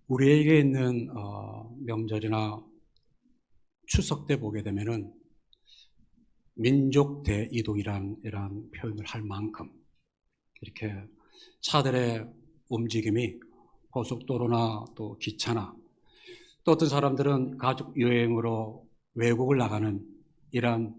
우리에게 있는 명절이나 추석 때 보게 되면은 민족 대이동이란 이런 표현을 할 만큼 이렇게 차들의 움직임이 고속도로나 또 기차나 또 어떤 사람들은 가족 여행으로 외국을 나가는 이런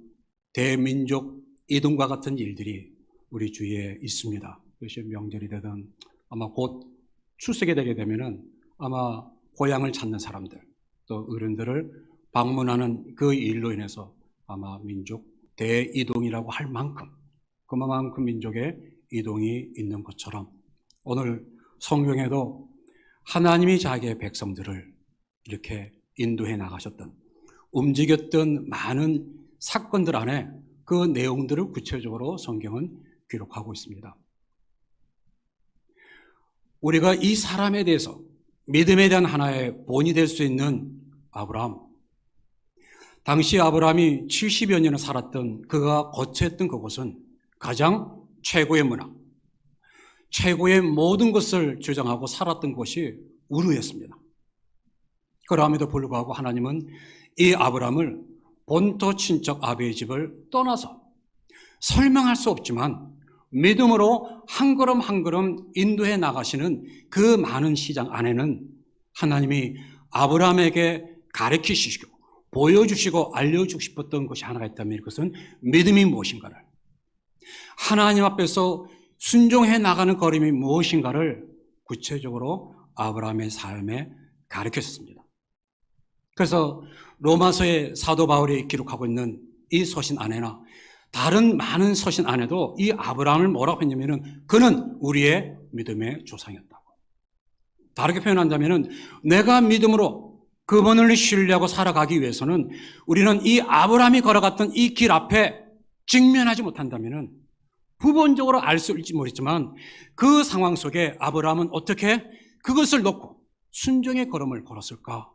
대민족 이동과 같은 일들이 우리 주위에 있습니다. 그것이 명절이 되든 아마 곧 추석이 되게 되면은 아마 고향을 찾는 사람들 또 어른들을 방문하는 그 일로 인해서 아마 민족 대이동이라고 할 만큼 그만큼 민족의 이동이 있는 것처럼 오늘 성경에도 하나님이 자기의 백성들을 이렇게 인도해 나가셨던 움직였던 많은 사건들 안에 그 내용들을 구체적으로 성경은 기록하고 있습니다. 우리가 이 사람에 대해서 믿음에 대한 하나의 본이 될 수 있는 아브라함, 당시 아브라함이 70여 년을 살았던 그가 거처했던 그곳은 가장 최고의 문화, 최고의 모든 것을 주장하고 살았던 곳이 우르였습니다. 그럼에도 불구하고 하나님은 이 아브라함을 본토 친척 아비의 집을 떠나서 설명할 수 없지만 믿음으로 한 걸음 한 걸음 인도해 나가시는 그 많은 시장 안에는 하나님이 아브라함에게 가르치시고 보여주시고 알려주고 싶었던 것이 하나가 있다면 그것은 믿음이 무엇인가를, 하나님 앞에서 순종해 나가는 걸음이 무엇인가를 구체적으로 아브라함의 삶에 가르쳤습니다. 그래서 로마서의 사도 바울이 기록하고 있는 이 서신 안에나 다른 많은 서신 안에도 이 아브라함을 뭐라고 했냐면은 그는 우리의 믿음의 조상이었다고. 다르게 표현한다면은 내가 믿음으로 그분을 신뢰하고 살아가기 위해서는 우리는 이 아브라함이 걸어갔던 이 길 앞에 직면하지 못한다면은 부분적으로 알 수 있을지 모르겠지만 그 상황 속에 아브라함은 어떻게 그것을 놓고 순종의 걸음을 걸었을까?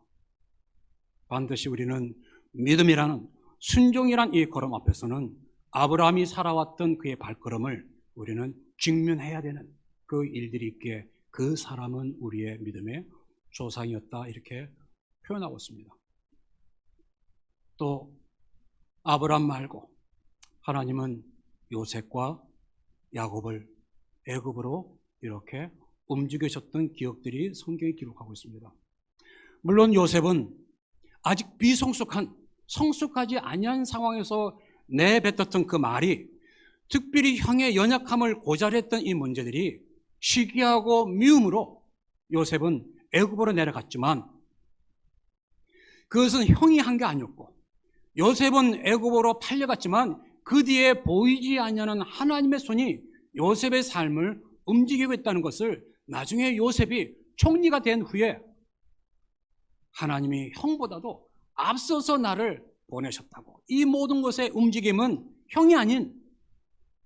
반드시 우리는 믿음이라는 순종이란 이 걸음 앞에서는 아브라함이 살아왔던 그의 발걸음을 우리는 직면해야 되는 그 일들이 있기에 그 사람은 우리의 믿음의 조상이었다 이렇게 표현하고 있습니다. 또 아브라함 말고 하나님은 요셉과 야곱을 애굽으로 이렇게 움직이셨던 기억들이 성경에 기록하고 있습니다. 물론 요셉은 아직 비성숙한 성숙하지 아니한 상황에서 내뱉었던 그 말이 특별히 형의 연약함을 고자했던 이 문제들이 시기하고 미움으로 요셉은 애굽으로 내려갔지만 그것은 형이 한 게 아니었고 요셉은 애굽으로 팔려갔지만 그 뒤에 보이지 않는 하나님의 손이 요셉의 삶을 움직이고 있다는 것을 나중에 요셉이 총리가 된 후에 하나님이 형보다도 앞서서 나를 보내셨다고, 이 모든 것의 움직임은 형이 아닌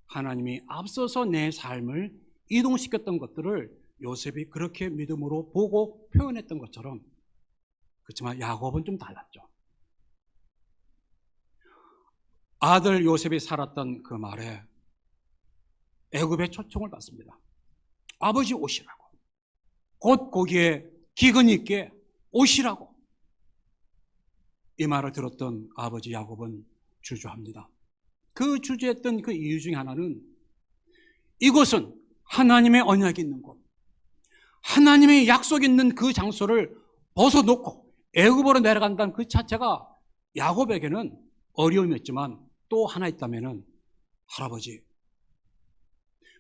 하나님이 앞서서 내 삶을 이동시켰던 것들을 요셉이 그렇게 믿음으로 보고 표현했던 것처럼, 그렇지만 야곱은 좀 달랐죠. 아들 요셉이 살았던 그 말에 애굽의 초청을 받습니다. 아버지 오시라고, 곧 거기에 기근이 있게 오시라고. 이 말을 들었던 아버지 야곱은 주저합니다. 그 주저했던 그 이유 중에 하나는 이곳은 하나님의 언약이 있는 곳, 하나님의 약속이 있는 그 장소를 벗어놓고 애굽으로 내려간다는 그 자체가 야곱에게는 어려움이었지만 또 하나 있다면은 할아버지,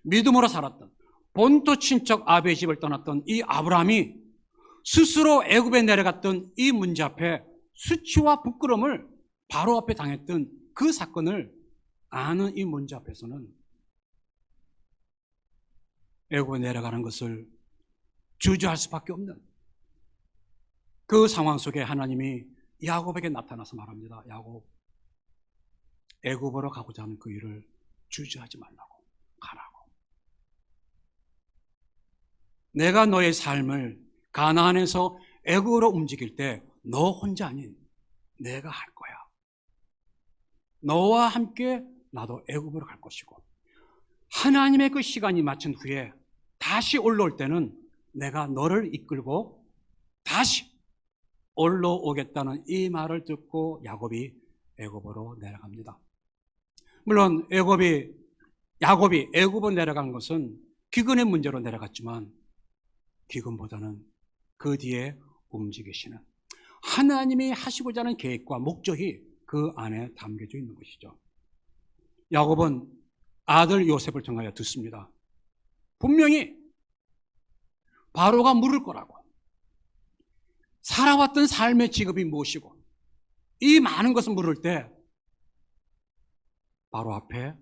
믿음으로 살았던 본토 친척 아비의 집을 떠났던 이 아브라함이 스스로 애굽에 내려갔던 이 문제 앞에 수치와 부끄러움을 바로 앞에 당했던 그 사건을 아는 이 문제 앞에서는 애굽에 내려가는 것을 주저할 수밖에 없는 그 상황 속에 하나님이 야곱에게 나타나서 말합니다. 야곱, 애굽으로 가고자 하는 그 일을 주저하지 말라고, 가라고. 내가 너의 삶을 가나안에서 애굽으로 움직일 때 너 혼자 아닌 내가 할 거야. 너와 함께 나도 애굽으로 갈 것이고 하나님의 그 시간이 마친 후에 다시 올라올 때는 내가 너를 이끌고 다시 올라오겠다는 이 말을 듣고 야곱이 애굽으로 내려갑니다. 물론 야곱이 애굽으로 내려간 것은 기근의 문제로 내려갔지만 기근보다는 그 뒤에 움직이시는 하나님이 하시고자 하는 계획과 목적이 그 안에 담겨져 있는 것이죠. 야곱은 아들 요셉을 통하여 듣습니다. 분명히 바로가 물을 거라고, 살아왔던 삶의 직업이 무엇이고, 이 많은 것을 물을 때 바로 앞에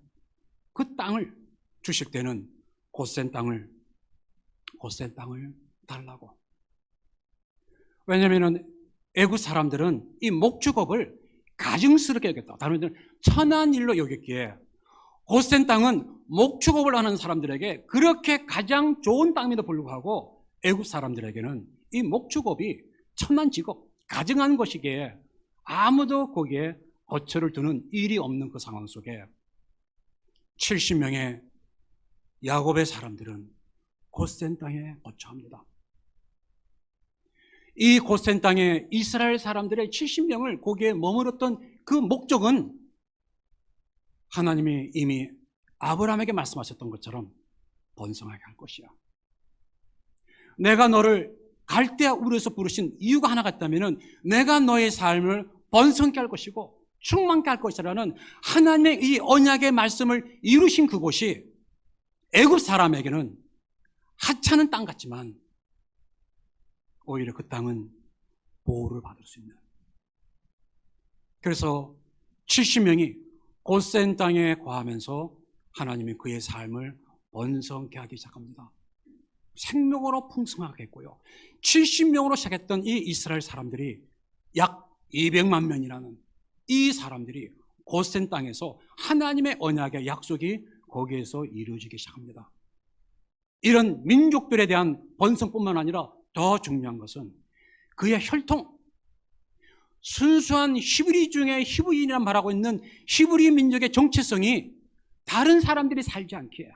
그 땅을 주실 때는 곧센 땅을 달라고. 왜냐하면 애국 사람들은 이 목축업을 가증스럽게 여겼다. 다른 말로 천한 일로 여겼기에 곧센 땅은 목축업을 하는 사람들에게 그렇게 가장 좋은 땅임에도 불구하고 애국 사람들에게는 이 목축업이 천한 직업, 가증한 것이기에 아무도 거기에 거처를 두는 일이 없는 그 상황 속에 70명의 야곱의 사람들은 곧센 땅에 거처합니다. 이 곧센 땅에 이스라엘 사람들의 70명을 거기에 머물렀던 그 목적은 하나님이 이미 아브라함에게 말씀하셨던 것처럼 번성하게 할 것이야. 내가 너를 갈대아 우르에서 부르신 이유가 하나가 있다면 내가 너의 삶을 번성케 할 것이고 충만케 할 것이라는 하나님의 이 언약의 말씀을 이루신 그곳이 애굽 사람에게는 하찮은 땅 같지만 오히려 그 땅은 보호를 받을 수 있는, 그래서 70명이 곧센 땅에 거하면서 하나님이 그의 삶을 번성케 하기 시작합니다. 생명으로 풍성하게 했고요. 70명으로 시작했던 이 이스라엘 사람들이 약 200만 명이라는 이 사람들이 곧센 땅에서 하나님의 언약의 약속이 거기에서 이루어지기 시작합니다. 이런 민족들에 대한 번성뿐만 아니라 더 중요한 것은 그의 혈통, 순수한 히브리 중에 히브리인이란 말하고 있는 히브리 민족의 정체성이 다른 사람들이 살지 않기에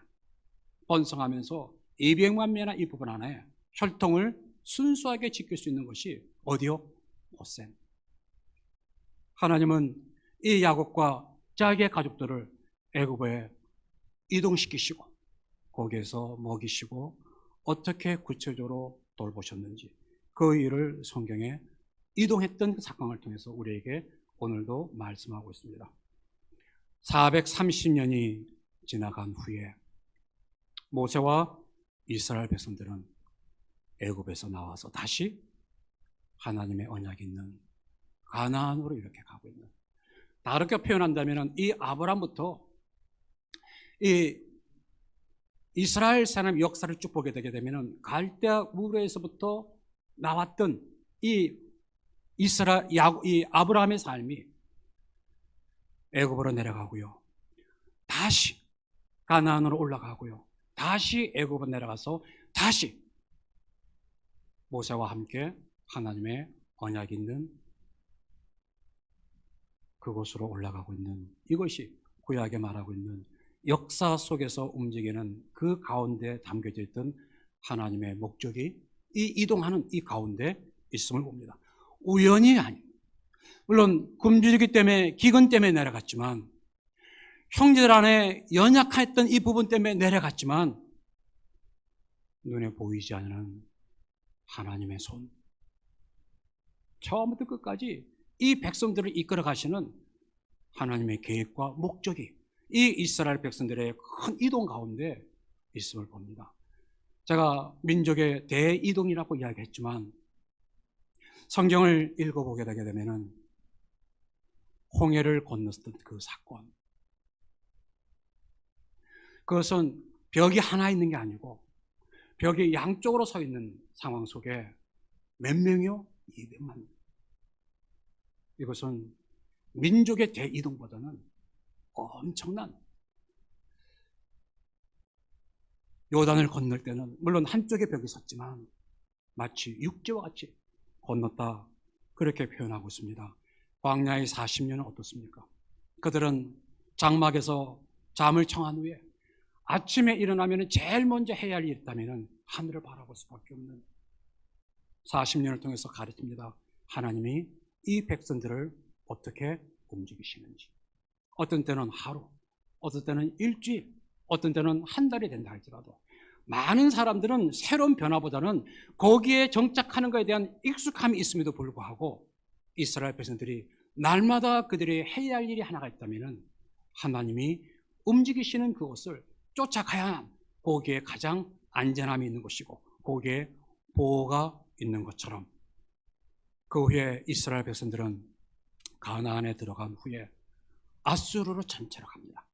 번성하면서 200만 명이나 이 부분 안에 혈통을 순수하게 지킬 수 있는 것이 어디요? 곧센. 하나님은 이 야곱과 자기의 가족들을 애굽에 이동시키시고 거기에서 먹이시고 어떻게 구체적으로 돌보셨는지 그 일을 성경에 이동했던 그 사건을 통해서 우리에게 오늘도 말씀하고 있습니다. 430년이 지나간 후에 모세와 이스라엘 백성들은 애굽에서 나와서 다시 하나님의 언약이 있는 가나안으로 이렇게 가고 있는, 다르게 표현한다면 이 아브라함부터 이 이스라엘 사람 역사를 쭉 보게 되게 되면 갈대아 우르에서부터 나왔던 이 아브라함의 삶이 애굽으로 내려가고요, 다시 가나안으로 올라가고요, 다시 애굽으로 내려가서 다시 모세와 함께 하나님의 언약이 있는 그곳으로 올라가고 있는, 이것이 구약에 말하고 있는 역사 속에서 움직이는 그 가운데 담겨져 있던 하나님의 목적이 이 이동하는 이 가운데 있음을 봅니다. 우연이 아닙니다. 물론 굶주리기 때문에, 기근 때문에 내려갔지만, 형제들 안에 연약했던 이 부분 때문에 내려갔지만 눈에 보이지 않는 하나님의 손, 처음부터 끝까지 이 백성들을 이끌어 가시는 하나님의 계획과 목적이 이 이스라엘 백성들의 큰 이동 가운데 있음을 봅니다. 제가 민족의 대이동이라고 이야기했지만 성경을 읽어보게 되게 되면 홍해를 건넜던 그 사건, 그것은 벽이 하나 있는 게 아니고 벽이 양쪽으로 서 있는 상황 속에 몇 명이요? 200만 명. 이것은 민족의 대이동보다는 엄청난, 요단을 건널 때는 물론 한쪽에 벽이 섰지만 마치 육지와 같이 건넜다, 그렇게 표현하고 있습니다. 광야의 40년은 어떻습니까? 그들은 장막에서 잠을 청한 후에 아침에 일어나면 제일 먼저 해야 할 일이 있다면 하늘을 바라볼 수밖에 없는, 40년을 통해서 가르칩니다. 하나님이 이 백성들을 어떻게 움직이시는지. 어떤 때는 하루, 어떤 때는 일주일, 어떤 때는 한 달이 된다 할지라도 많은 사람들은 새로운 변화보다는 거기에 정착하는 것에 대한 익숙함이 있음에도 불구하고 이스라엘 백성들이 날마다 그들이 해야 할 일이 하나가 있다면 하나님이 움직이시는 그것을 쫓아가야 거기에 가장 안전함이 있는 것이고 거기에 보호가 있는 것처럼 그 후에 이스라엘 백성들은 가나안에 들어간 후에 아수르로 전체로 갑니다.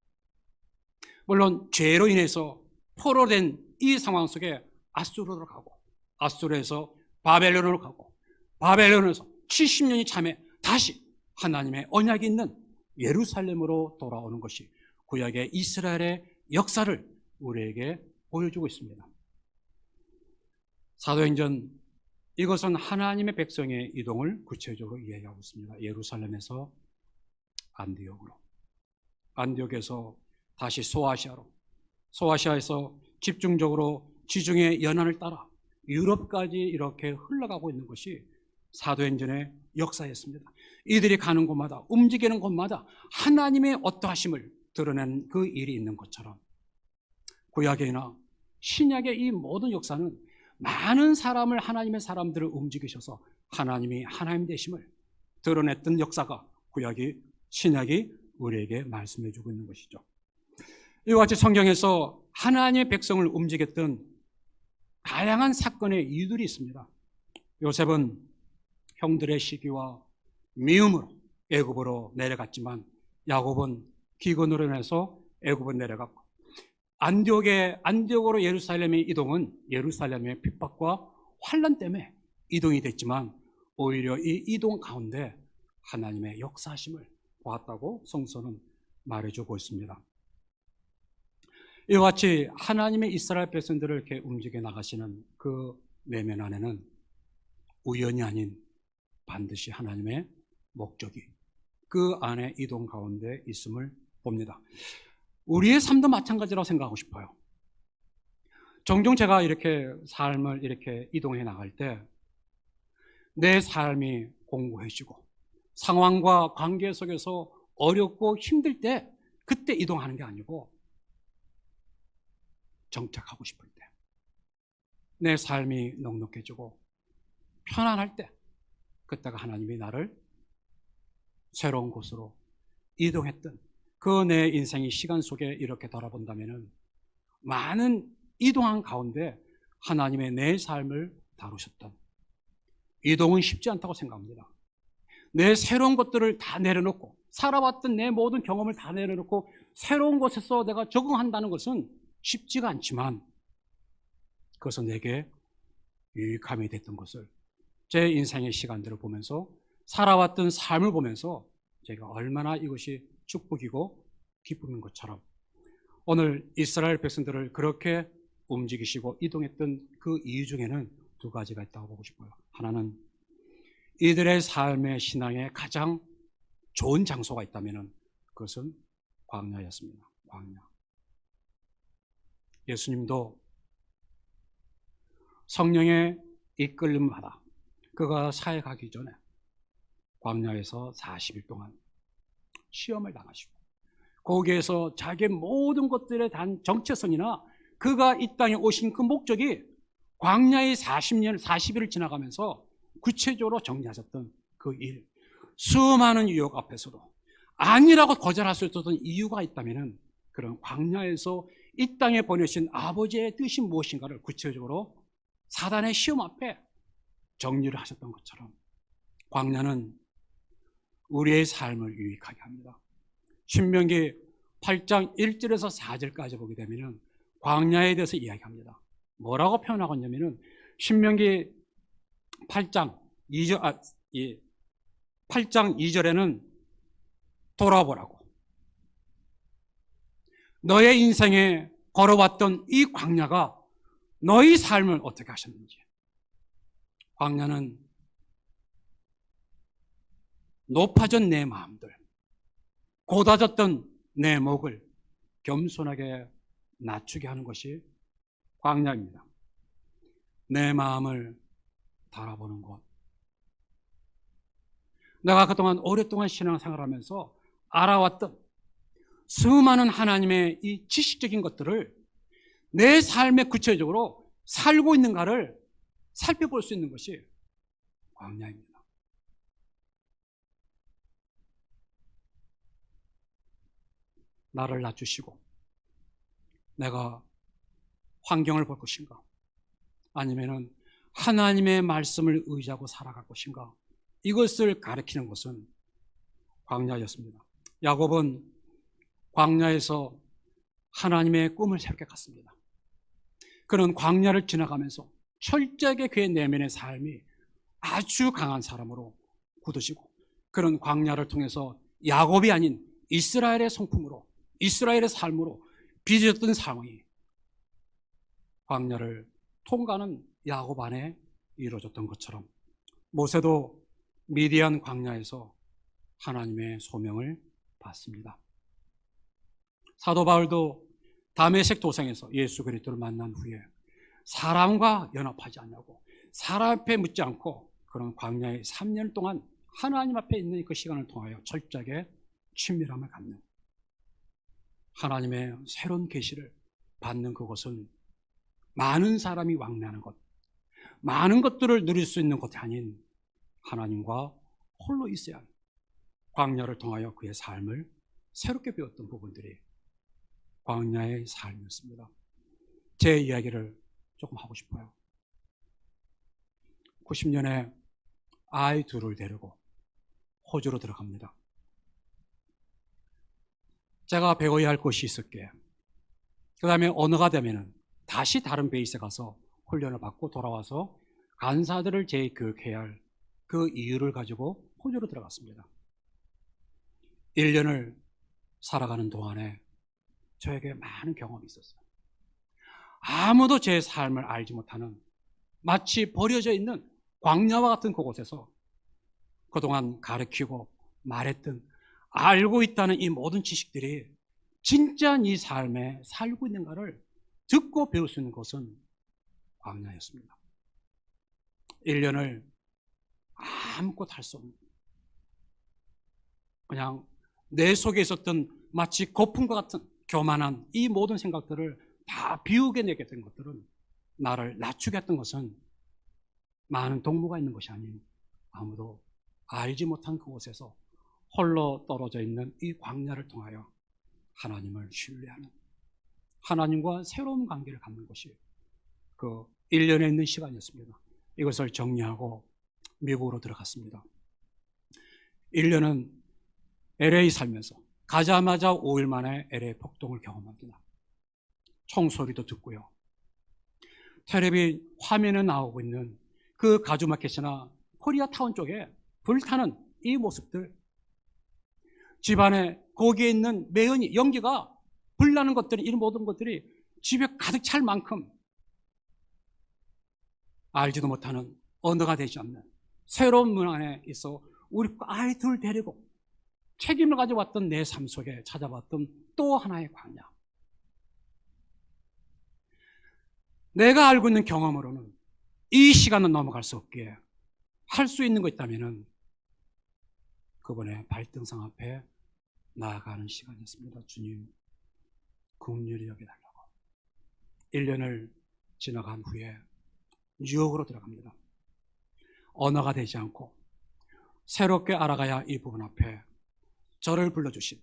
물론 죄로 인해서 포로된 이 상황 속에 아수르로 가고 아수르에서 바벨론으로 가고 바벨론에서 70년이 참에 다시 하나님의 언약이 있는 예루살렘으로 돌아오는 것이 구약의 이스라엘의 역사를 우리에게 보여주고 있습니다. 사도행전 이것은 하나님의 백성의 이동을 구체적으로 이야기하고 있습니다. 예루살렘에서 안디옥으로, 안디옥에서 다시 소아시아로, 소아시아에서 집중적으로 지중해 연안을 따라 유럽까지 이렇게 흘러가고 있는 것이 사도행전의 역사였습니다. 이들이 가는 곳마다 움직이는 곳마다 하나님의 어떠하심을 드러내는 그 일이 있는 것처럼 구약이나 신약의 이 모든 역사는 많은 사람을 하나님의 사람들을 움직이셔서 하나님이 하나님 되심을 드러냈던 역사가 구약이 신약이 우리에게 말씀해 주고 있는 것이죠. 이와 같이 성경에서 하나님의 백성을 움직였던 다양한 사건의 이유들이 있습니다. 요셉은 형들의 시기와 미움으로 애굽으로 내려갔지만 야곱은 기근으로 인해서 애굽으로 내려갔고 안디옥으로 예루살렘의 이동은 예루살렘의 핍박과 환난 때문에 이동이 됐지만 오히려 이 이동 가운데 하나님의 역사하심을 보았다고 성서는 말해주고 있습니다. 이와 같이 하나님의 이스라엘 백성들을 이렇게 움직여 나가시는 그 내면 안에는 우연이 아닌 반드시 하나님의 목적이 그 안에 이동 가운데 있음을 봅니다. 우리의 삶도 마찬가지라고 생각하고 싶어요. 종종 제가 이렇게 삶을 이렇게 이동해 나갈 때 내 삶이 공고해지고 상황과 관계 속에서 어렵고 힘들 때 그때 이동하는 게 아니고 정착하고 싶을 때, 내 삶이 넉넉해지고 편안할 때, 그때가 하나님이 나를 새로운 곳으로 이동했던 그 내 인생의 시간 속에 이렇게 돌아본다면 많은 이동한 가운데 하나님의 내 삶을 다루셨던 이동은 쉽지 않다고 생각합니다. 내 새로운 것들을 다 내려놓고 살아왔던 내 모든 경험을 다 내려놓고 새로운 곳에서 내가 적응한다는 것은 쉽지가 않지만 그것은 내게 유익함이 됐던 것을 제 인생의 시간들을 보면서 살아왔던 삶을 보면서 제가 얼마나 이것이 축복이고 기쁨인 것처럼 오늘 이스라엘 백성들을 그렇게 움직이시고 이동했던 그 이유 중에는 두 가지가 있다고 보고 싶어요. 하나는 이들의 삶의 신앙에 가장 좋은 장소가 있다면 그것은 광야였습니다. 광야. 예수님도 성령의 이끌림 받아 그가 사역하기 전에 광야에서 40일 동안 시험을 당하시고 거기에서 자기의 모든 것들에 대한 정체성이나 그가 이 땅에 오신 그 목적이 광야의 40일을 지나가면서 구체적으로 정리하셨던 그 일, 수많은 유혹 앞에서도 아니라고 거절할 수 있었던 이유가 있다면 그런 광야에서 이 땅에 보내신 아버지의 뜻이 무엇인가를 구체적으로 사단의 시험 앞에 정리를 하셨던 것처럼 광야는 우리의 삶을 유익하게 합니다. 신명기 8장 1절에서 4절까지 보게 되면 광야에 대해서 이야기합니다. 뭐라고 표현하고 있냐면 신명기 8장 2절에는 돌아보라고 너의 인생에 걸어왔던 이 광야가 너의 삶을 어떻게 하셨는지, 광야는 높아진 내 마음들, 고다졌던 내 목을 겸손하게 낮추게 하는 것이 광야입니다. 내 마음을 바라보는 것. 내가 그동안 오랫동안 신앙생활하면서 알아왔던 수많은 하나님의 이 지식적인 것들을 내 삶에 구체적으로 살고 있는가를 살펴볼 수 있는 것이 광야입니다. 나를 낮추시고 내가 환경을 볼 것인가? 아니면은 하나님의 말씀을 의지하고 살아갈 것인가? 이것을 가리키는 것은 광야였습니다. 야곱은 광야에서 하나님의 꿈을 새롭게 갔습니다. 그는 광야를 지나가면서 철저하게 그의 내면의 삶이 아주 강한 사람으로 굳어지고, 그런 광야를 통해서 야곱이 아닌 이스라엘의 성품으로, 이스라엘의 삶으로 빚어졌던 상황이 광야를 통과하는 야곱 안에 이루어졌던 것처럼 모세도 미디안 광야에서 하나님의 소명을 받습니다. 사도 바울도 다메섹 도상에서 예수 그리스도를 만난 후에 사람과 연합하지 않냐고, 사람 앞에 묻지 않고 그런 광야의 3년 동안 하나님 앞에 있는 그 시간을 통하여 철저하게 친밀함을 갖는, 하나님의 새로운 계시를 받는 그것은 많은 사람이 왕래하는 것, 많은 것들을 누릴 수 있는 것이 아닌 하나님과 홀로 있어야 하는, 광야를 통하여 그의 삶을 새롭게 배웠던 부분들이 광야의 삶이었습니다. 제 이야기를 조금 하고 싶어요. 90년에 아이 둘을 데리고 호주로 들어갑니다. 제가 배워야 할 것이 있었기에, 그 다음에 언어가 되면은 다시 다른 베이스에 가서 훈련을 받고 돌아와서 간사들을 재교육해야 할 그 이유를 가지고 호주로 들어갔습니다. 1년을 살아가는 동안에 저에게 많은 경험이 있었어요. 아무도 제 삶을 알지 못하는 마치 버려져 있는 광야와 같은 그곳에서 그동안 가르치고 말했던, 알고 있다는 이 모든 지식들이 진짜 네 삶에 살고 있는가를 듣고 배울 수 있는 것은 광야였습니다. 1년을 아무것도 할 수 없는, 그냥 내 속에 있었던 마치 거품과 같은 교만한 이 모든 생각들을 다 비우게 내게 된 것들은, 나를 낮추게 했던 것은 많은 동무가 있는 것이 아닌 아무도 알지 못한 그곳에서 홀로 떨어져 있는 이 광야를 통하여 하나님을 신뢰하는, 하나님과 새로운 관계를 갖는 것이 그 1년에 있는 시간이었습니다. 이것을 정리하고 미국으로 들어갔습니다. 1년은 LA 살면서 가자마자 5일 만에 LA 폭동을 경험합니다. 총소리도 듣고요. 텔레비 화면에 나오고 있는 그 가주마켓이나 코리아타운 쪽에 불타는 이 모습들, 집안에 거기에 있는 매연이, 연기가 불나는 것들이, 이 모든 것들이 집에 가득 찰 만큼 알지도 못하는, 언어가 되지 않는 새로운 문화 안에 있어 우리 아이 둘 데리고 책임을 가져왔던 내 삶 속에 찾아봤던 또 하나의 광야. 내가 알고 있는 경험으로는 이 시간은 넘어갈 수 없기에 할 수 있는 거 있다면은 그분의 발등상 앞에 나아가는 시간이었습니다. 주님, 긍휼히 여겨달라고. 1년을 지나간 후에 뉴욕으로 들어갑니다. 언어가 되지 않고 새롭게 알아가야 이 부분 앞에 저를 불러주신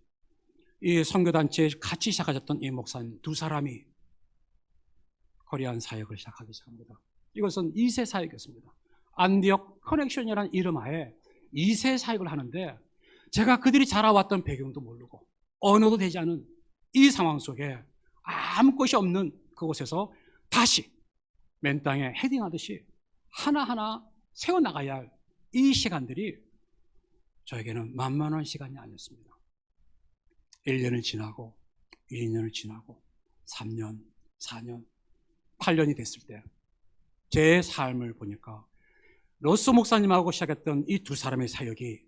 이 선교단체에 같이 시작하셨던 이 목사님 두 사람이 코리안 사역을 시작하기 시작합니다. 이것은 2세 사역이었습니다. 안디옥 커넥션이라는 이름 하에 2세 사역을 하는데, 제가 그들이 자라왔던 배경도 모르고 언어도 되지 않은 이 상황 속에 아무 것이 없는 그곳에서 다시 맨 땅에 헤딩하듯이 하나하나 세워나가야 할 이 시간들이 저에게는 만만한 시간이 아니었습니다. 1년을 지나고 2년을 지나고 3년, 4년, 8년이 됐을 때 제 삶을 보니까 로스 목사님하고 시작했던 이 두 사람의 사역이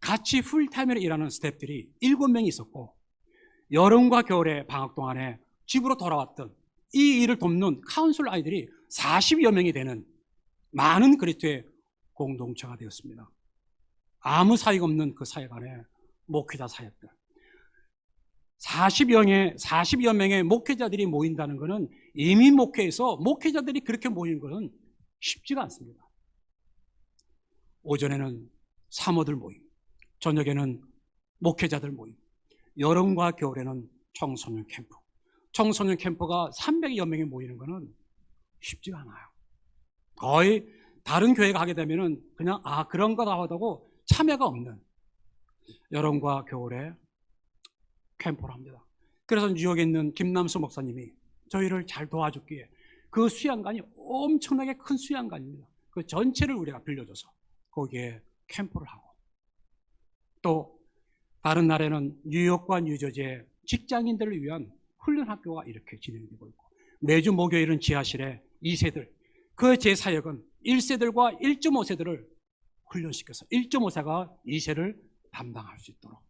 같이 풀타임으로 일하는 스태프들이 7명이 있었고, 여름과 겨울에 방학 동안에 집으로 돌아왔던 이 일을 돕는 카운슬 아이들이 40여 명이 되는 많은 그리스도의 공동체가 되었습니다. 아무 사이가 없는 그 사역 안에 목회자 사역들. 40여 명의 목회자들이 모인다는 것은 이민 목회에서 목회자들이 그렇게 모이는 것은 쉽지가 않습니다. 오전에는 사모들 모임, 저녁에는 목회자들 모임, 여름과 겨울에는 청소년 캠프. 청소년 캠프가 300여 명이 모이는 것은 쉽지가 않아요. 거의 다른 교회가 하게 되면은 그냥 그런 거다 하다고 참여가 없는 여름과 겨울에 캠프를 합니다. 그래서 뉴욕에 있는 김남수 목사님이 저희를 잘 도와줬기에 그 수양관이 엄청나게 큰 수양관입니다. 그 전체를 우리가 빌려줘서 거기에 캠프를 하고, 또 다른 날에는 뉴욕과 뉴저지의 직장인들을 위한 훈련학교가 이렇게 진행되고 있고, 매주 목요일은 지하실에 2세들, 그 제 사역은 1세들과 1.5세들을 훈련시켜서 1.5세가 2세를 담당할 수 있도록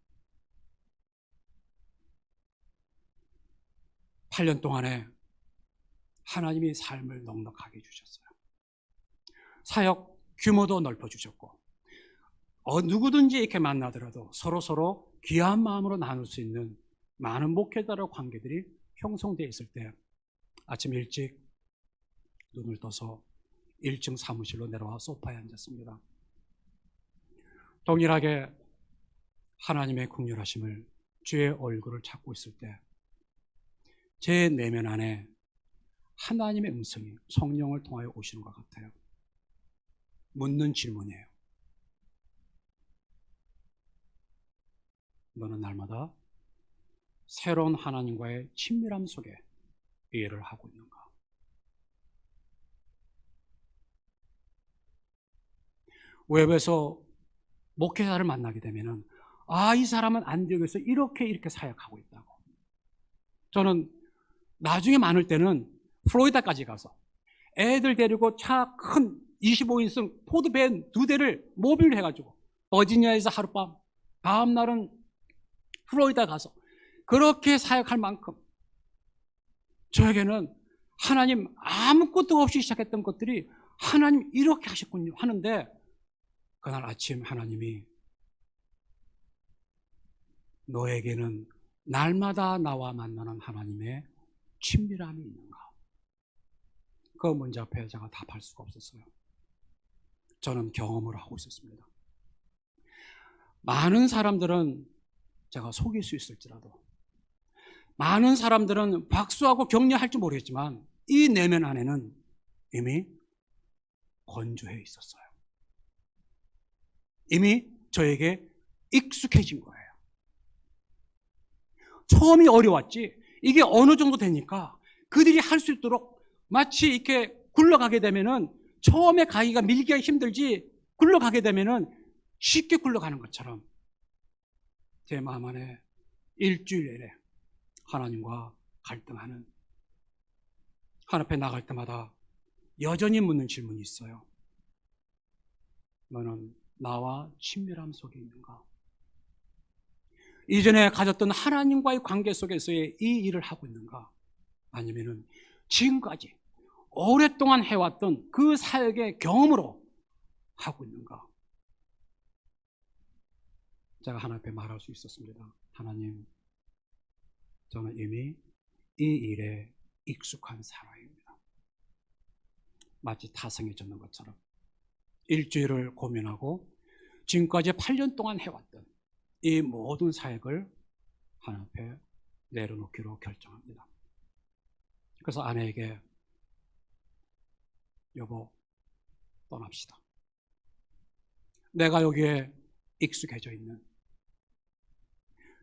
8년 동안에 하나님이 삶을 넉넉하게 주셨어요. 사역 규모도 넓혀주셨고, 누구든지 이렇게 만나더라도 서로 귀한 마음으로 나눌 수 있는 많은 목회자와 관계들이 형성되어 있을 때 아침 일찍 눈을 떠서 1층 사무실로 내려와 소파에 앉았습니다. 동일하게 하나님의 긍휼하심을, 주의 얼굴을 찾고 있을 때 제 내면 안에 하나님의 음성이 성령을 통하여 오시는 것 같아요. 묻는 질문이에요. 너는 날마다 새로운 하나님과의 친밀함 속에 일을 하고 있는가? 웹에서 목회자를 만나게 되면은 이 사람은 안디옥에서 이렇게 사역하고 있다고. 저는 나중에 많을 때는 플로리다까지 가서 애들 데리고 차 큰 25인승 포드밴 2대를 모빌로 해가지고 버지니아에서 하룻밤, 다음 날은 플로리다 가서 그렇게 사역할 만큼 저에게는 하나님 아무것도 없이 시작했던 것들이 하나님 이렇게 하셨군요 하는데, 그날 아침 하나님이 너에게는 날마다 나와 만나는 하나님의 친밀함이 있는가? 그 문제 앞에 제가 답할 수가 없었어요. 저는 경험을 하고 있었습니다. 많은 사람들은 제가 속일 수 있을지라도, 많은 사람들은 박수하고 격려할지 모르겠지만 이 내면 안에는 이미 건조해 있었어요. 이미 저에게 익숙해진 거예요. 처음이 어려웠지 이게 어느 정도 되니까 그들이 할 수 있도록 마치 이렇게 굴러가게 되면은 처음에 가기가 밀기가 힘들지 굴러가게 되면은 쉽게 굴러가는 것처럼 제 마음 안에 일주일 내내 하나님과 갈등하는, 하나님 앞에 나갈 때마다 여전히 묻는 질문이 있어요. 너는 나와 친밀함 속에 있는가? 이전에 가졌던 하나님과의 관계 속에서의 이 일을 하고 있는가? 아니면은 지금까지 오랫동안 해왔던 그 사역의 경험으로 하고 있는가? 제가 하나님 앞에 말할 수 있었습니다. 하나님, 저는 이미 이 일에 익숙한 사람입니다. 마치 타성해졌는 것처럼 일주일을 고민하고 지금까지 8년 동안 해왔던 이 모든 사역을 하나님 앞에 내려놓기로 결정합니다. 그래서 아내에게 여보, 떠납시다. 내가 여기에 익숙해져 있는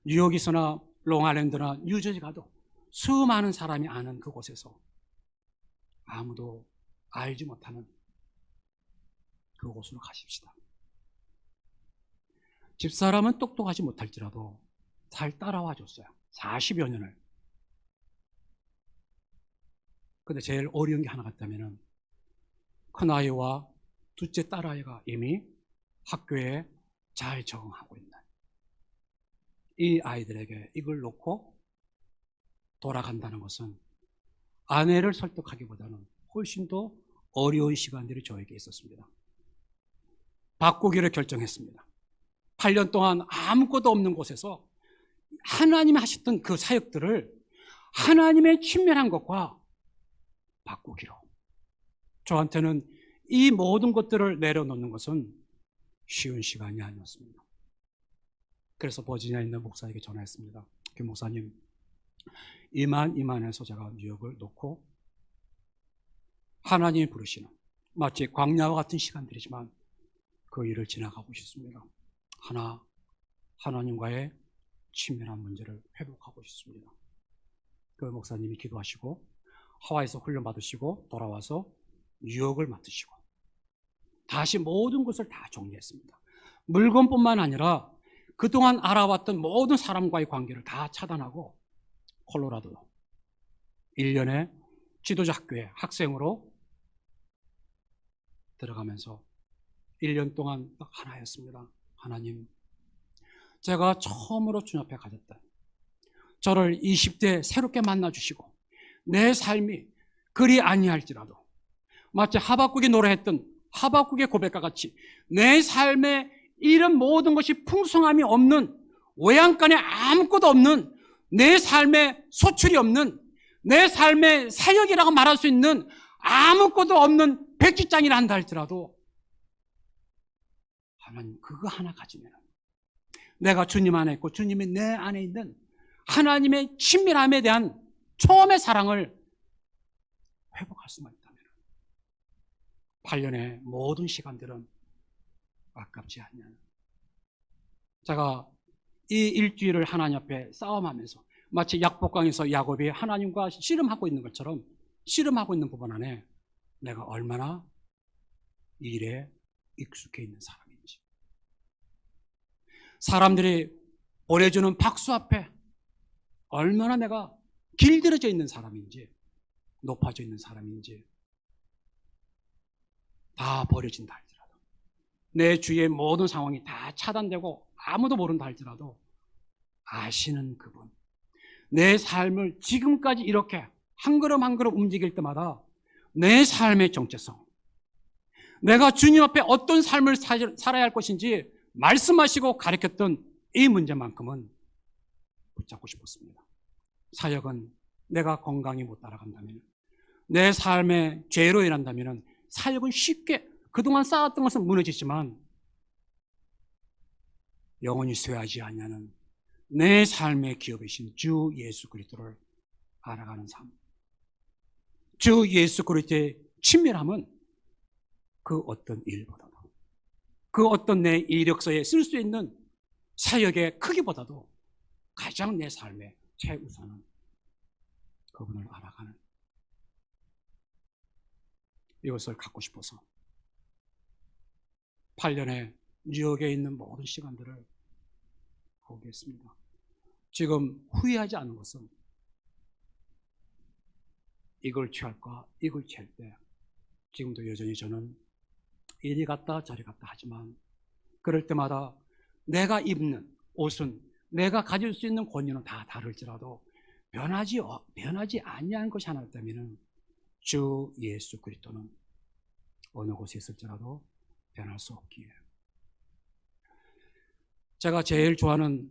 뉴욕에서나 롱아일랜드나 뉴저지 가도 수많은 사람이 아는 그곳에서 아무도 알지 못하는 그곳으로 가십시다. 집사람은 똑똑하지 못할지라도 잘 따라와 줬어요. 40여 년을. 근데 제일 어려운 게 하나 같다면은 큰아이와 둘째 딸아이가 이미 학교에 잘 적응하고 있는 이 아이들에게 이걸 놓고 돌아간다는 것은 아내를 설득하기보다는 훨씬 더 어려운 시간들이 저에게 있었습니다. 바꾸기를 결정했습니다. 8년 동안 아무것도 없는 곳에서 하나님이 하셨던 그 사역들을 하나님의 친밀한 것과 바꾸기로. 저한테는 이 모든 것들을 내려놓는 것은 쉬운 시간이 아니었습니다. 그래서 버지니아에 있는 목사에게 전화했습니다. 그 목사님, 이만해서 제가 뉴욕을 놓고 하나님이 부르시는 마치 광야와 같은 시간들이지만 그 일을 지나가고 싶습니다. 하나님과의 친밀한 문제를 회복하고 싶습니다. 그 목사님이 기도하시고 하와이에서 훈련 받으시고 돌아와서 뉴욕을 맡으시고 다시 모든 것을 다 정리했습니다. 물건뿐만 아니라 그동안 알아왔던 모든 사람과의 관계를 다 차단하고 콜로라도 1년에 지도자 학교에 학생으로 들어가면서 1년 동안 딱 하나였습니다. 하나님, 제가 처음으로 주님 앞에 가졌던 저를 20대 새롭게 만나주시고 내 삶이 그리 아니할지라도 마치 하박국이 노래했던 하박국의 고백과 같이 내 삶에 이런 모든 것이 풍성함이 없는, 외양간에 아무것도 없는, 내 삶에 소출이 없는, 내 삶의 사역이라고 말할 수 있는 아무것도 없는 백지장이라 한다 할지라도 하나님 그거 하나 가지면 내가 주님 안에 있고 주님이 내 안에 있는 하나님의 친밀함에 대한 처음의 사랑을 회복할 수만 있다면 8년의 모든 시간들은 아깝지 않냐. 제가 이 일주일을 하나님 앞에 싸움하면서 마치 약복강에서 야곱이 하나님과 씨름하고 있는 것처럼 씨름하고 있는 부분 안에 내가 얼마나 일에 익숙해 있는 사람인지, 사람들이 보내주는 박수 앞에 얼마나 내가 길들여져 있는 사람인지, 높아져 있는 사람인지 다 버려진다 할지라도, 내 주위의 모든 상황이 다 차단되고 아무도 모른다 할지라도 아시는 그분, 내 삶을 지금까지 이렇게 한 걸음 한 걸음 움직일 때마다 내 삶의 정체성, 내가 주님 앞에 어떤 삶을 살아야 할 것인지 말씀하시고 가르쳤던 이 문제만큼은 붙잡고 싶었습니다. 사역은 내가 건강히 못 따라간다면, 내 삶의 죄로 인한다면 사역은 쉽게 그동안 쌓았던 것은 무너지지만 영원히 쇠하지 않냐는 내 삶의 기업이신 주 예수 그리스도를 알아가는 삶, 주 예수 그리스도의 친밀함은 그 어떤 일보다도, 그 어떤 내 이력서에 쓸 수 있는 사역의 크기보다도 가장 내 삶의 최우선은 그분을 알아가는 이것을 갖고 싶어서 8년의 뉴욕에 있는 모든 시간들을 포기했습니다. 지금 후회하지 않은 것은 이걸 취할까 이걸 취할 때 지금도 여전히 저는 이리 갔다 저리 갔다 하지만 그럴 때마다 내가 입는 옷은 내가 가질 수 있는 권위는 다 다를지라도 변하지 아니한 것이 하나 있다면 주 예수 그리스도는 어느 곳에 있을지라도 변할 수 없기에. 제가 제일 좋아하는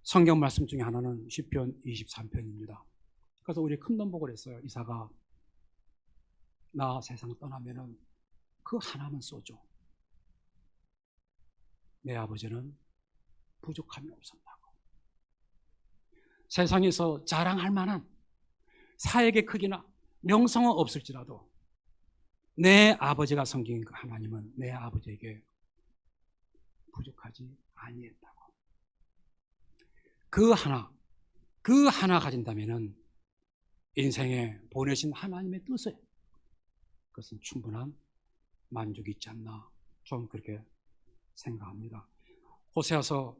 성경 말씀 중에 하나는 시편 23편입니다. 그래서 우리 큰돈복을 했어요. 이사가 나 세상 떠나면은 그 하나만 써줘. 내 아버지는 부족함이 없었다고. 세상에서 자랑할 만한 사역의 크기나 명성은 없을지라도 내 아버지가 섬긴 그 하나님은 내 아버지에게 부족하지 아니했다고. 그 하나 가진다면은 인생에 보내신 하나님의 뜻에 그것은 충분한 만족이 있지 않나, 좀 그렇게 생각합니다. 호세아서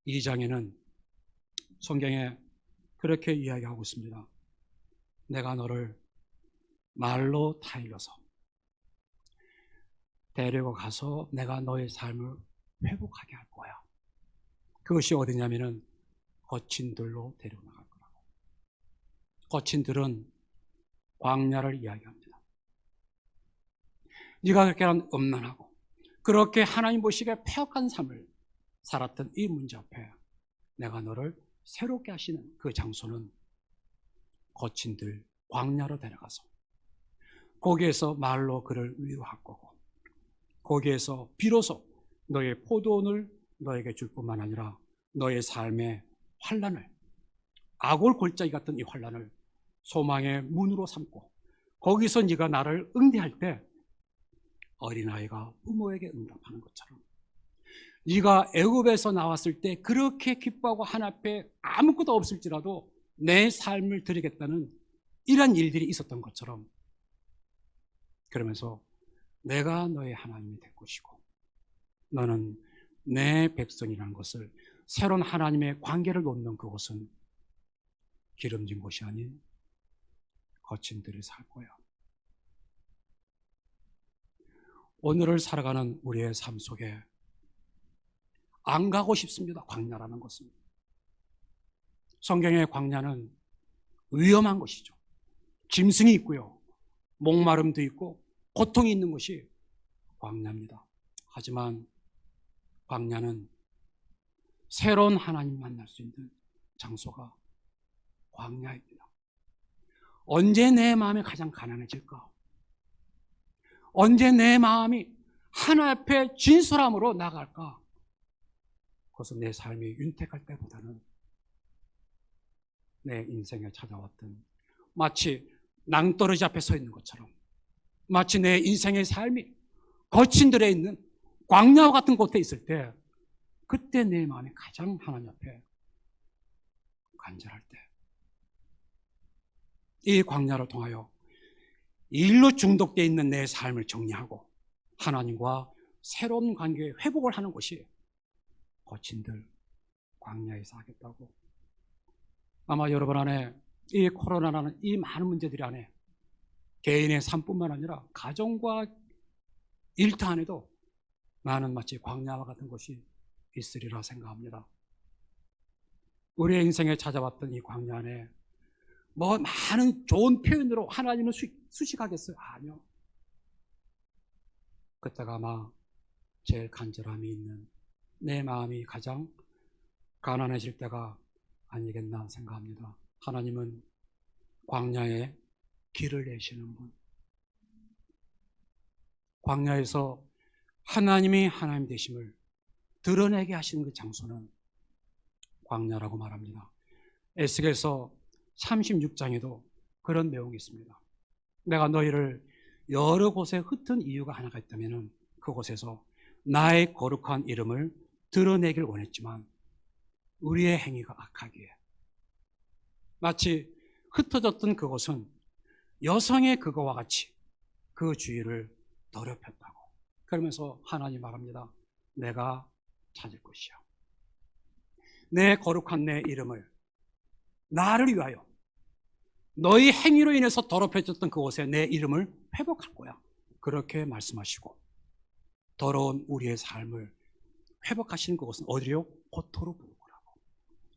2장에는 성경에 그렇게 이야기하고 있습니다. 내가 너를 말로 타일러서 데리고 가서 내가 너의 삶을 회복하게 할 거야. 그것이 어디냐면은 거친 들로 데리고 나갈 거라고. 거친 들은 광야를 이야기합니다. 네가 그렇게 음란하고 그렇게 하나님 보시기에 폐역한 삶을 살았던 이 문제 앞에 내가 너를 새롭게 하시는 그 장소는 거친 들 광야로 데려가서 거기에서 말로 그를 위로할 거고, 거기에서 비로소 너의 포도원을 너에게 줄 뿐만 아니라 너의 삶의 환란을, 악올 골짜기 같은 이 환란을 소망의 문으로 삼고, 거기서 네가 나를 응대할 때 어린아이가 부모에게 응답하는 것처럼 네가 애굽에서 나왔을 때 그렇게 기뻐하고 하나님 앞에 아무것도 없을지라도 내 삶을 드리겠다는 이런 일들이 있었던 것처럼, 그러면서 내가 너의 하나님이 될 것이고 너는 내 백성이라는 것을, 새로운 하나님의 관계를 놓는 그곳은 기름진 곳이 아닌 거친 들을 살 거야. 오늘을 살아가는 우리의 삶 속에 안 가고 싶습니다. 광야라는 것은. 성경의 광야는 위험한 것이죠. 짐승이 있고요, 목마름도 있고 고통이 있는 것이 광야입니다. 하지만 광야는 새로운 하나님 만날 수 있는 장소가 광야입니다. 언제 내 마음이 가장 가난해질까? 언제 내 마음이 하나님 앞에 진솔함으로 나갈까? 그것은 내 삶이 윤택할 때보다는 내 인생에 찾아왔던, 마치 낭떠러지 앞에 서 있는 것처럼, 마치 내 인생의 삶이 거친 들에 있는 광야와 같은 곳에 있을 때, 그때 내 마음이 가장 하나님 앞에 간절할 때, 이 광야를 통하여 일로 중독되어 있는 내 삶을 정리하고 하나님과 새로운 관계에 회복을 하는 것이 거친 들 광야에서 하겠다고. 아마 여러분 안에 이 코로나라는 이 많은 문제들이 안에 개인의 삶뿐만 아니라 가정과 일터 안에도 많은 마치 광야와 같은 것이 있으리라 생각합니다. 우리의 인생에 찾아왔던 이 광야 안에 뭐 많은 좋은 표현으로 하나님을 수식하겠어요? 아니요. 그때가 아마 제일 간절함이 있는, 내 마음이 가장 가난해질 때가 아니겠나 생각합니다. 하나님은 광야에 길을 내시는 분, 광야에서 하나님이 하나님 되심을 드러내게 하시는 그 장소는 광야라고 말합니다. 에스겔서 36장에도 그런 내용이 있습니다. 내가 너희를 여러 곳에 흩은 이유가 하나가 있다면 그곳에서 나의 거룩한 이름을 드러내길 원했지만 우리의 행위가 악하기에, 마치 흩어졌던 그곳은 여성의 그거와 같이 그 주위를 더럽혔다고. 그러면서 하나님 말합니다. 내가 찾을 것이야. 내 거룩한 내 이름을, 나를 위하여 너희 행위로 인해서 더럽혀졌던 그곳에 내 이름을 회복할 거야. 그렇게 말씀하시고 더러운 우리의 삶을 회복하시는 그곳은 어디요? 고토로 부르고,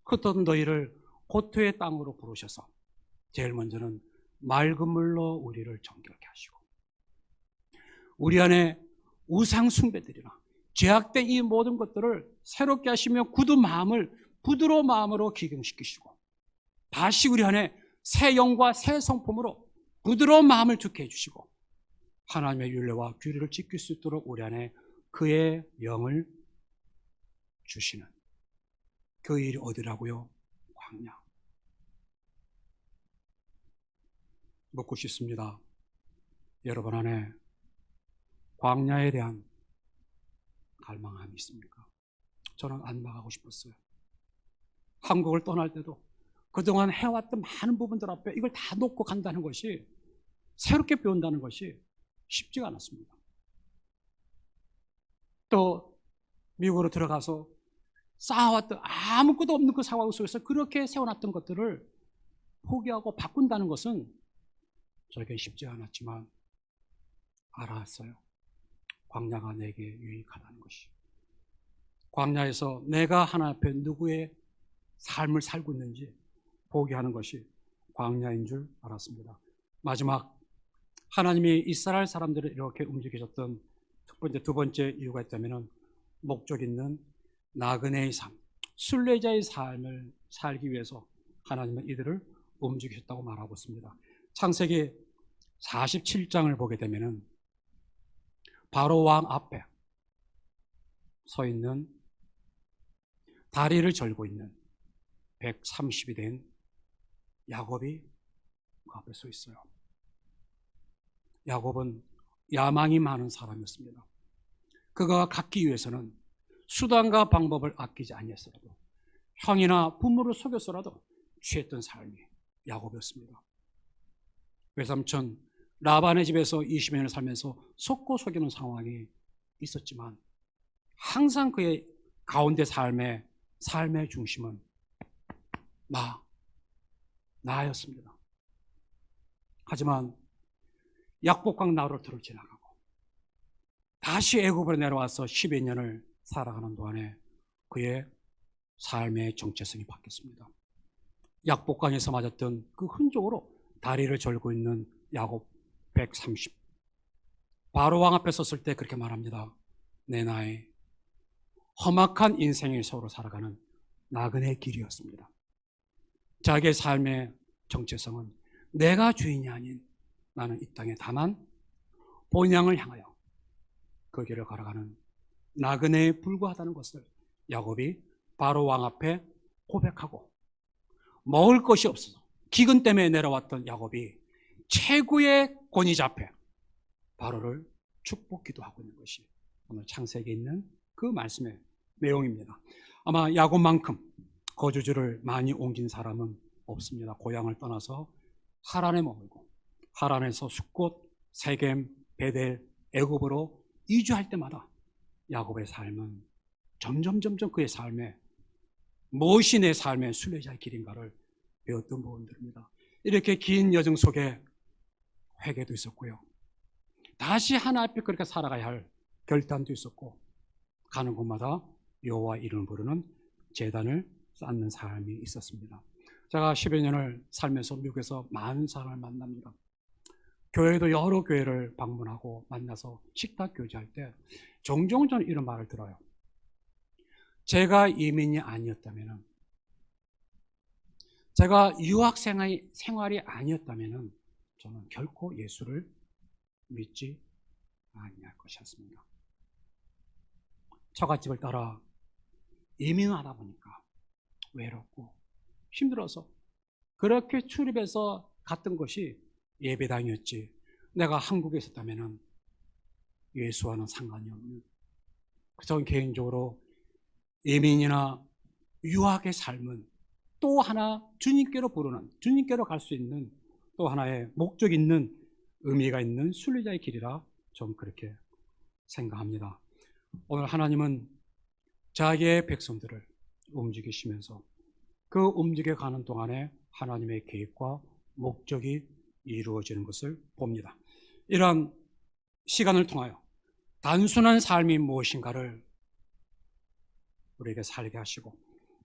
흩어진 너희를 고토의 땅으로 부르셔서 제일 먼저는 맑은 물로 우리를 정결케 하시고, 우리 안에 우상 숭배들이나 죄악된 이 모든 것들을 새롭게 하시며 굳은 마음을 부드러운 마음으로 기경시키시고, 다시 우리 안에 새 영과 새 성품으로 부드러운 마음을 주게 해주시고, 하나님의 율례와 규례를 지킬 수 있도록 우리 안에 그의 영을 주시는 그 일이 어디라고요? 광야. 묻고 싶습니다. 여러분 안에 광야에 대한 갈망함이 있습니까? 저는 안 나가고 싶었어요. 한국을 떠날 때도 그동안 해왔던 많은 부분들 앞에 이걸 다 놓고 간다는 것이, 새롭게 배운다는 것이 쉽지가 않았습니다. 또 미국으로 들어가서 쌓아왔던 아무것도 없는 그 상황 속에서 그렇게 세워놨던 것들을 포기하고 바꾼다는 것은 저에게 쉽지 않았지만 알았어요. 광야가 내게 유익하다는 것이. 광야에서 내가 하나님 앞에 누구의 삶을 살고 있는지 포기하는 것이 광야인 줄 알았습니다. 마지막, 하나님이 이스라엘 사람들을 이렇게 움직이셨던 두 번째 이유가 있다면 목적 있는 나그네의 삶, 순례자의 삶을 살기 위해서 하나님은 이들을 움직이셨다고 말하고 있습니다. 창세기 47장을 보게 되면 바로 왕 앞에 서 있는 다리를 절고 있는 130이 된 야곱이 그 앞에 서 있어요. 야곱은 야망이 많은 사람이었습니다. 그가 갖기 위해서는 수단과 방법을 아끼지 아니했어도 형이나 부모를 속여서라도 취했던 삶이 야곱이었습니다. 외삼촌 라반의 집에서 20여 년을 살면서 속고 속이는 상황이 있었지만 항상 그의 가운데 삶의 중심은 나였습니다. 하지만 약복강 나루터를 지나가고 다시 애굽으로 내려와서 10여 년을 살아가는 동안에 그의 삶의 정체성이 바뀌었습니다. 약복강에서 맞았던 그 흔적으로 다리를 절고 있는 야곱 130. 바로 왕 앞에 섰을 때 그렇게 말합니다. 내 나의 험악한 인생의 속으로 살아가는 나그네의 길이었습니다. 자기의 삶의 정체성은 내가 주인이 아닌 나는 이 땅에 다만 본향을 향하여 그 길을 걸어가는 나그네에 불과하다는 것을 야곱이 바로 왕 앞에 고백하고, 먹을 것이 없어서 기근 때문에 내려왔던 야곱이 최고의 권위자 앞에 바로를 축복 기도하고 있는 것이 오늘 창세기에 있는 그 말씀의 내용입니다. 아마 야곱만큼 거주지를 많이 옮긴 사람은 없습니다. 고향을 떠나서 하란에 머물고 하란에서 숫곳, 세겜, 베델, 애굽으로 이주할 때마다 야곱의 삶은 점점 그의 삶에 무엇이 내 삶의 순례자의 길인가를 배웠던 부분들입니다. 이렇게 긴 여정 속에 회개도 있었고요. 다시 하나 앞에 그렇게 살아가야 할 결단도 있었고, 가는 곳마다 여호와 이름을 부르는 제단을 쌓는 삶이 있었습니다. 제가 10여 년을 살면서 미국에서 많은 사람을 만납니다. 교회도 여러 교회를 방문하고 만나서 식탁 교제할 때 종종 저는 이런 말을 들어요. 제가 이민이 아니었다면, 제가 유학 생활이 아니었다면 저는 결코 예수를 믿지 아니할 것이었습니다. 처갓집을 따라 이민하다 보니까 외롭고 힘들어서 그렇게 출입해서 갔던 것이 예배당이었지, 내가 한국에 있었다면 예수와는 상관이 없는, 저는 개인적으로 이민이나 유학의 삶은 또 하나 주님께로 부르는, 주님께로 갈 수 있는 또 하나의 목적 있는 의미가 있는 순례자의 길이라 좀 그렇게 생각합니다. 오늘 하나님은 자기의 백성들을 움직이시면서 그 움직여가는 동안에 하나님의 계획과 목적이 이루어지는 것을 봅니다. 이러한 시간을 통하여 단순한 삶이 무엇인가를 우리에게 살게 하시고,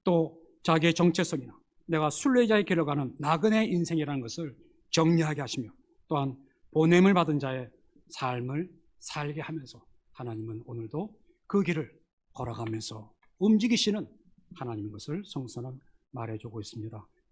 또 자기의 정체성이나 내가 순례자의 길을 가는 나그네 인생이라는 것을 정리하게 하시며, 또한 보냄을 받은 자의 삶을 살게 하면서 하나님은 오늘도 그 길을 걸어가면서 움직이시는 하나님인 것을 성서는 말해주고 있습니다.